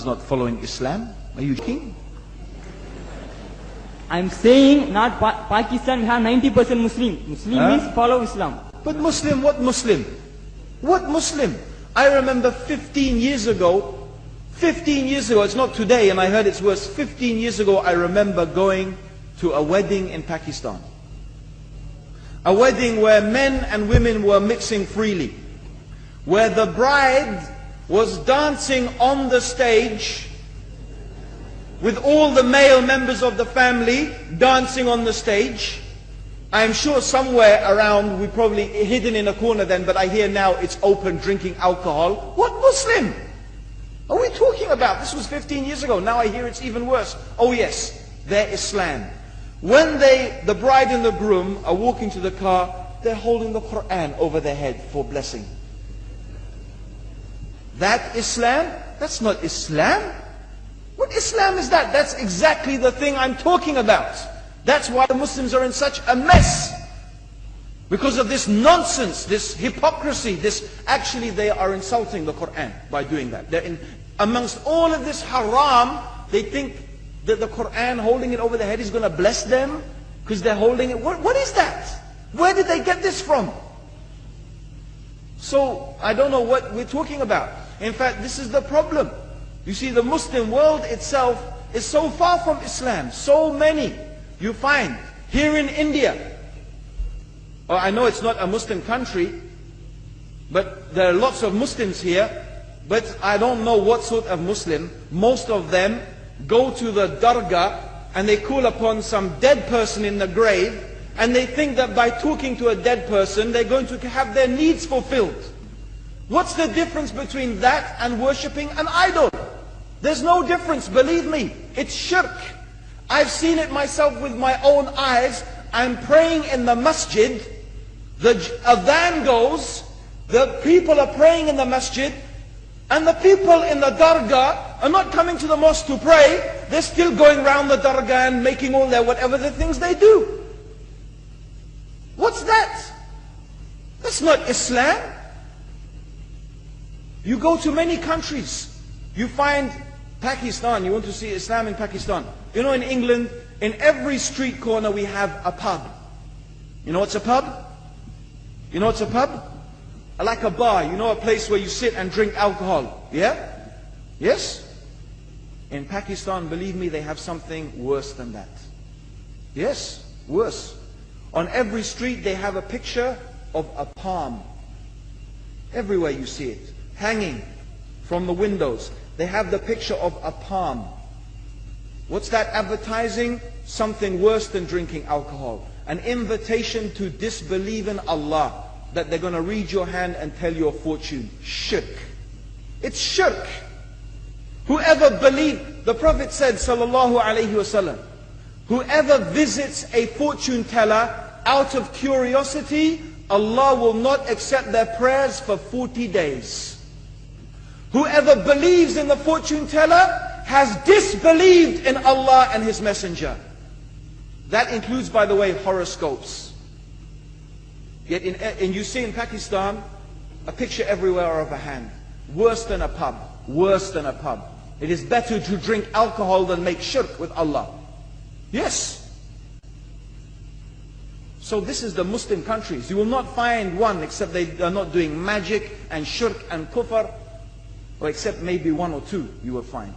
is not following Islam? Are you joking? I'm saying not Pakistan, we have 90% Muslim. Muslim means follow Islam. But Muslim, what Muslim? What Muslim? I remember 15 years ago, it's not today and I heard it's worse. 15 years ago I remember going to a wedding in Pakistan. A wedding where men and women were mixing freely. Where the bride was dancing on the stage with all the male members of the family dancing on the stage. I'm sure somewhere around, we probably hidden in a corner then, but I hear now it's open, drinking alcohol. What Muslim are we talking about? This was 15 years ago. Now I hear it's even worse. Oh yes, they're Islam. When the bride and the groom are walking to the car, they're holding the Quran over their head for blessing. That Islam? That's not Islam. What Islam is that? That's exactly the thing I'm talking about. That's why the Muslims are in such a mess. Because of this nonsense, this hypocrisy, actually they are insulting the Quran by doing that. Amongst all of this haram, they think that the Quran, holding it over their head, is going to bless them because they're holding it. What is that? Where did they get this from? So I don't know what we're talking about. In fact, this is the problem. You see, the Muslim world itself is so far from Islam. So many you find here in India. I know it's not a Muslim country, but there are lots of Muslims here. But I don't know what sort of Muslim. Most of them go to the dargah and they call upon some dead person in the grave, and they think that by talking to a dead person they're going to have their needs fulfilled. What's the difference between that and worshipping an idol? There's no difference, believe me. It's shirk. I've seen it myself with my own eyes. I'm praying in the masjid, the adhan goes, the people are praying in the masjid, and the people in the dargah are not coming to the mosque to pray. They're still going around the dargah and making all their whatever the things they do. What's that? That's not Islam. You go to many countries, you find Pakistan, you want to see Islam in Pakistan. You know, in England, in every street corner we have a pub. You know what's a pub? You know what's a pub? Like a bar, you know, a place where you sit and drink alcohol. Yeah? Yes? In Pakistan, believe me, they have something worse than that. Yes, worse. On every street they have a picture of a palm. Everywhere you see it, hanging from the windows. They have the picture of a palm. What's that advertising? Something worse than drinking alcohol. An invitation to disbelieve in Allah. That they're going to read your hand and tell your fortune. Shirk. It's shirk. Whoever believes, the Prophet said, sallallahu alaihi wasallam, whoever visits a fortune teller out of curiosity, Allah will not accept their prayers for 40 days. Whoever believes in the fortune teller has disbelieved in Allah and His Messenger. That includes, by the way, horoscopes. Yet and you see in Pakistan a picture everywhere of a hand. Worse than a pub. Worse than a pub. It is better to drink alcohol than make shirk with Allah. Yes. So this is the Muslim countries. You will not find one except they are not doing magic and shirk and kufr, or except maybe one or two you will find.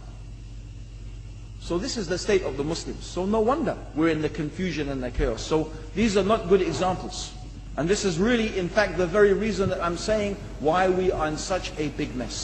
So this is the state of the Muslims. So no wonder we're in the confusion and the chaos. So these are not good examples. And this is really, in fact, the very reason that I'm saying why we are in such a big mess.